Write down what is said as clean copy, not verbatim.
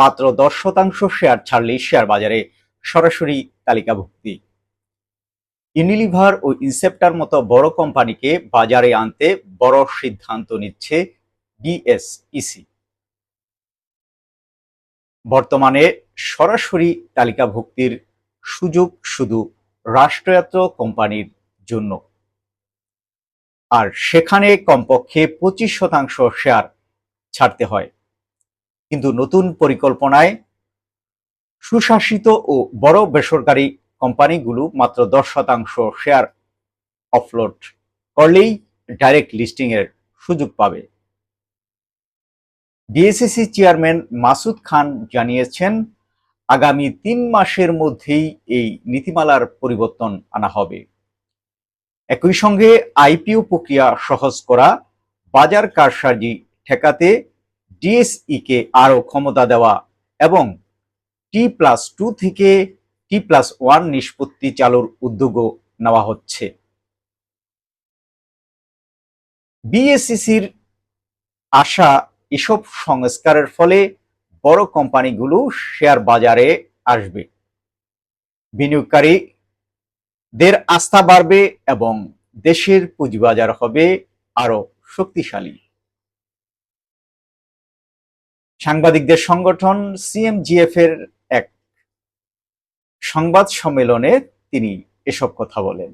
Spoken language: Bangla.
মাত্র 10% শেয়ার ছাড়লেই শেয়ার বাজারে সরাসরি তালিকাভুক্তি। ইউনিলিভার ও ইনসেপ্টার মতো বড় কোম্পানিকে বাজারে আনতে বড় সিদ্ধান্ত নিচ্ছে বিএসইসি। বর্তমানে সরাসরি তালিকাভুক্তির সুযোগ শুধু রাষ্ট্রায়ত্ত কোম্পানির জন্য, আর সেখানে কমপক্ষে 25% শেয়ার ছাড়তে হয়। কিন্তু নতুন পরিকল্পনায় সুশাসিত ও বড় বেসরকারি কোম্পানিগুলো মাত্র 10% শেয়ার অফলোড করলেই ডাইরেক্ট লিস্টিং এর সুযোগ পাবে। বিএসইসি চেয়ারম্যান মাসুদ খান জানিয়েছেন, আগামী 3 মাসের মধ্যেই এই নীতিমালার পরিবর্তন আনা হবে। একই সঙ্গে আইপিও প্রক্রিয়া সহজ করা, বাজার কারসাজি ঠেকাতে ডিএসইকে আরও ক্ষমতা দেওয়া এবং T+2 থেকে T+1 নিষ্পত্তি চালুর উদ্যোগও নেওয়া হচ্ছে। বিএসইসির আশা, এসব সংস্কারের ফলে বড় কোম্পানিগুলো শেয়ার বাজারে আসবে, বিনিয়োগকারীদের আস্থা বাড়বে এবং দেশের পুঁজিবাজার হবে আরো শক্তিশালী। সাংবাদিকদের সংগঠন সিএমজিএফ এর এক সংবাদ সম্মেলনে তিনি এসব কথা বলেন।